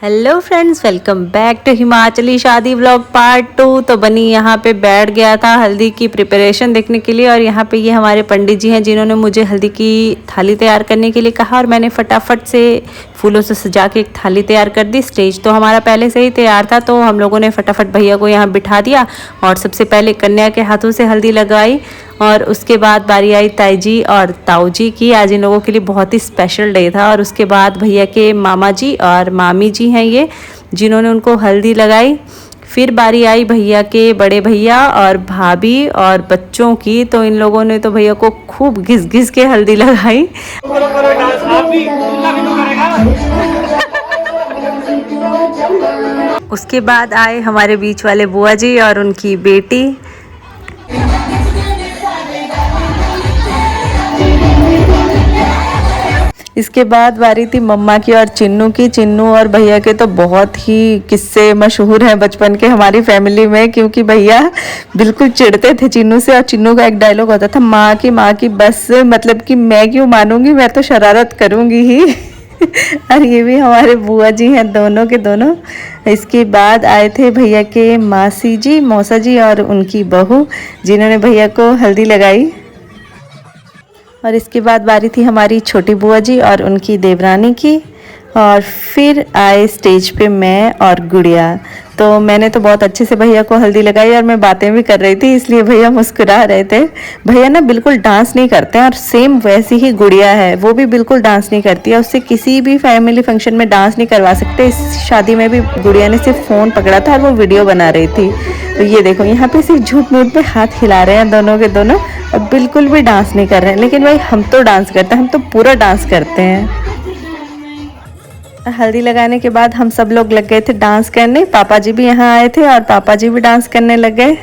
Hello friends, welcome back to Himachali शादी vlog part 2। तो बनी यहाँ पे बैठ गया था हल्दी की प्रिपरेशन देखने के लिए। और यहाँ पे ये हमारे पंडित जी हैं जिन्होंने मुझे हल्दी की थाली तैयार करने के लिए कहा और मैंने फटाफट से फूलों से सजा के एक थाली तैयार कर दी। स्टेज तो हमारा पहले से ही तैयार था, तो हम लोगों ने फटाफट भैया को यहाँ बिठा दिया और सबसे पहले कन्या के हाथों से हल्दी लगाई। और उसके बाद बारी आई ताई जी और ताऊ जी की। आज इन लोगों के लिए बहुत ही स्पेशल डे था। और उसके बाद भैया के मामा जी और मामी जी हैं ये, जिन्होंने उनको हल्दी लगाई। फिर बारी आई भैया के बड़े भैया और भाभी और बच्चों की। तो इन लोगों ने तो भैया को खूब घिस घिस के हल्दी लगाई। उसके बाद आए हमारे बीच वाले बुआ जी और उनकी बेटी। इसके बाद बारी थी मम्मा की और चिन्नू की। चिन्नू और भैया के तो बहुत ही किस्से मशहूर हैं बचपन के हमारी फैमिली में, क्योंकि भैया बिल्कुल चिढ़ते थे चिन्नू से। और चिन्नू का एक डायलॉग होता था, माँ की बस, मतलब कि मैं क्यों मानूंगी, मैं तो शरारत करूंगी ही। और ये भी हमारे बुआ जी हैं, दोनों के दोनों। इसके बाद आए थे भैया के मासी जी, मौसा जी और उनकी बहू, जिन्होंने भैया को हल्दी लगाई। और इसके बाद बारी थी हमारी छोटी बुआ जी और उनकी देवरानी की। और फिर आए स्टेज पे मैं और गुड़िया। तो मैंने तो बहुत अच्छे से भैया को हल्दी लगाई और मैं बातें भी कर रही थी, इसलिए भैया मुस्कुरा रहे थे। भैया ना बिल्कुल डांस नहीं करते हैं और सेम वैसी ही गुड़िया है, वो भी बिल्कुल डांस नहीं करती है। उससे किसी भी फैमिली फंक्शन में डांस नहीं करवा सकते। इस शादी में भी गुड़िया ने सिर्फ फ़ोन पकड़ा था और वो वीडियो बना रही थी। तो ये देखो यहाँ पे सिर्फ झूठ मूठ पे हाथ हिला रहे हैं दोनों के दोनों, और बिल्कुल भी डांस नहीं कर रहे हैं। लेकिन भाई हम तो डांस करते हैं, हम तो पूरा डांस करते हैं। हल्दी लगाने के बाद हम सब लोग लग गए थे डांस करने। पापा जी भी यहाँ आए थे और पापा जी भी डांस करने लग गए।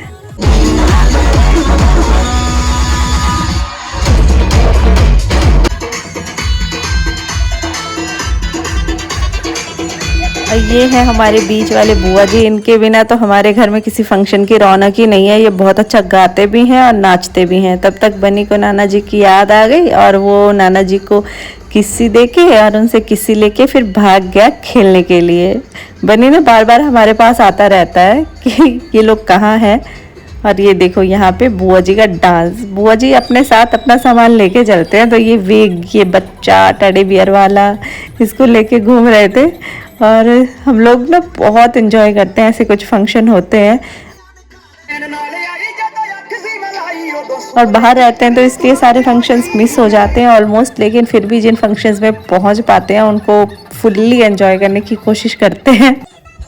और ये है हमारे बीच वाले बुआ जी। इनके बिना तो हमारे घर में किसी फंक्शन की रौनक ही नहीं है। ये बहुत अच्छा गाते भी हैं और नाचते भी हैं। तब तक बनी को नाना जी की याद आ गई और वो नाना जी को किस्सी देके और उनसे किस्सी लेके फिर भाग गया खेलने के लिए। बनी ना बार बार हमारे पास आता रहता है कि ये लोग कहाँ हैं। और ये देखो यहाँ पे बुआ जी का डांस। बुआ जी अपने साथ अपना सामान लेके चलते हैं। तो ये वेग, ये बच्चा टेडी बियर वाला, इसको लेके घूम रहे थे। और हम लोग ना बहुत एंजॉय करते हैं, ऐसे कुछ फंक्शन होते हैं। और बाहर रहते हैं तो इसलिए सारे फंक्शंस मिस हो जाते हैं ऑलमोस्ट। लेकिन फिर भी जिन फंक्शंस में पहुंच पाते हैं उनको फुल्ली एंजॉय करने की कोशिश करते हैं।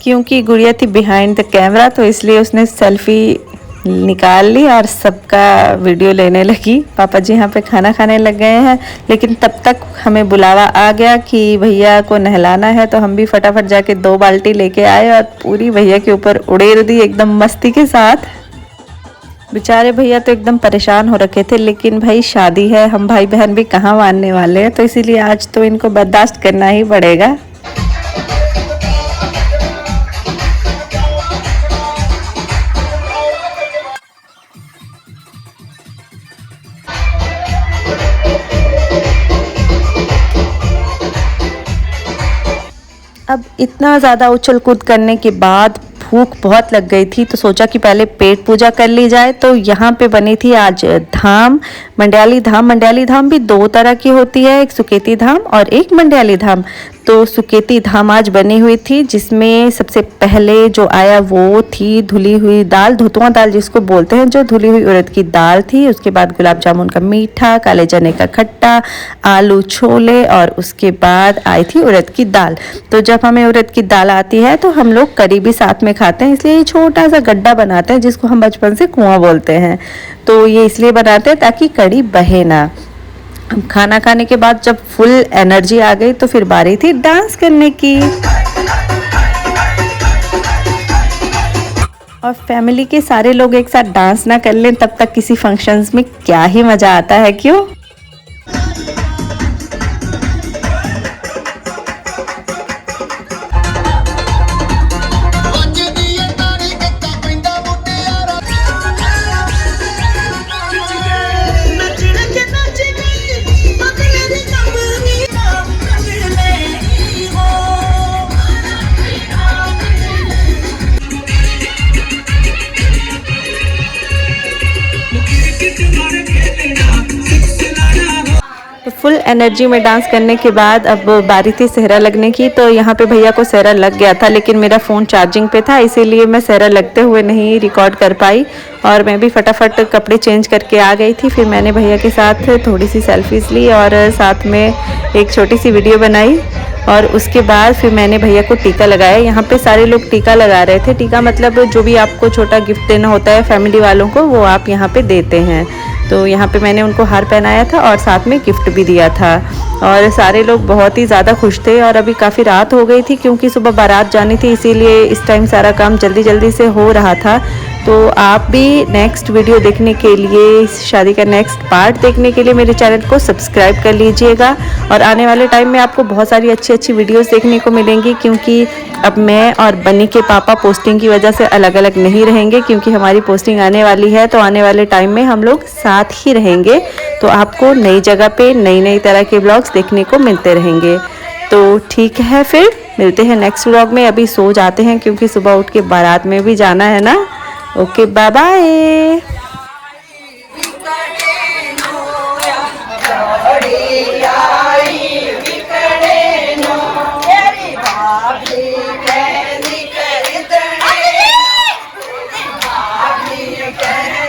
क्योंकि गुड़िया थी बिहाइंड द कैमरा, तो इसलिए उसने सेल्फी निकाल ली और सबका वीडियो लेने लगी। पापा जी यहाँ पे खाना खाने लग गए हैं। लेकिन तब तक हमें बुलावा आ गया कि भैया को नहलाना है। तो हम भी फटाफट जाके 2 बाल्टी लेके आए और पूरी भैया के ऊपर उड़ेल दी एकदम मस्ती के साथ। बेचारे भैया तो एकदम परेशान हो रखे थे, लेकिन भाई शादी है, हम भाई बहन भी कहाँ मानने वाले हैं। तो इसीलिए आज तो इनको बर्दाश्त करना ही पड़ेगा। अब इतना ज़्यादा उछल कूद करने के बाद भूख बहुत लग गई थी, तो सोचा कि पहले पेट पूजा कर ली जाए। तो यहाँ पे बनी थी आज धाम, मंडयाली धाम। मंडयाली धाम भी 2 तरह की होती है, एक सुकेती धाम और एक मंडयाली धाम। तो सुकेती धाम आज बनी हुई थी, जिसमें सबसे पहले जो आया वो थी धुली हुई दाल, धुतुआ दाल जिसको बोलते हैं, जो धुली हुई उड़द की दाल थी। उसके बाद गुलाब जामुन का मीठा, काले चने का खट्टा, आलू छोले, और उसके बाद आई थी उड़द की दाल। तो जब हमें उड़द की दाल आती है तो हम लोग करी भी साथ में खाते हैं, इसलिए छोटा सा गड्ढा बनाते हैं जिसको हम बचपन से कुआं बोलते हैं। तो ये इसलिए बनाते हैं ताकि कड़ी बहे ना। खाना खाने के बाद जब फुल एनर्जी आ गई तो फिर बारी थी डांस करने की। और फैमिली के सारे लोग एक साथ डांस ना कर लें तब तक किसी फंक्शंस में क्या ही मजा आता है, क्यों? फुल एनर्जी में डांस करने के बाद अब बारी थी सेहरा लगने की। तो यहाँ पे भैया को सेहरा लग गया था, लेकिन मेरा फ़ोन चार्जिंग पे था, इसीलिए मैं सेहरा लगते हुए नहीं रिकॉर्ड कर पाई। और मैं भी फटाफट कपड़े चेंज करके आ गई थी। फिर मैंने भैया के साथ थोड़ी सी सेल्फीज़ ली और साथ में एक छोटी सी वीडियो बनाई। और उसके बाद फिर मैंने भैया को टीका लगाया। यहाँ पे सारे लोग टीका लगा रहे थे। टीका मतलब जो भी आपको छोटा गिफ्ट देना होता है फैमिली वालों को, वो आप यहाँ पे देते हैं। तो यहाँ पे मैंने उनको हार पहनाया था और साथ में गिफ्ट भी दिया था। और सारे लोग बहुत ही ज़्यादा खुश थे। और अभी काफ़ी रात हो गई थी क्योंकि सुबह बारात जानी थी, इसीलिए इस टाइम सारा काम जल्दी जल्दी से हो रहा था। तो आप भी नेक्स्ट वीडियो देखने के लिए, इस शादी का नेक्स्ट पार्ट देखने के लिए मेरे चैनल को सब्सक्राइब कर लीजिएगा। और आने वाले टाइम में आपको बहुत सारी अच्छी अच्छी वीडियोस देखने को मिलेंगी, क्योंकि अब मैं और बनी के पापा पोस्टिंग की वजह से अलग अलग नहीं रहेंगे, क्योंकि हमारी पोस्टिंग आने वाली है। तो आने वाले टाइम में हम लोग साथ ही रहेंगे। तो आपको नई जगह पे नई नई तरह के ब्लॉग्स देखने को मिलते रहेंगे। तो ठीक है, फिर मिलते हैं नेक्स्ट व्लॉग में। अभी सो जाते हैं क्योंकि सुबह उठ के बारात में भी जाना है ना। Okay, bye bye.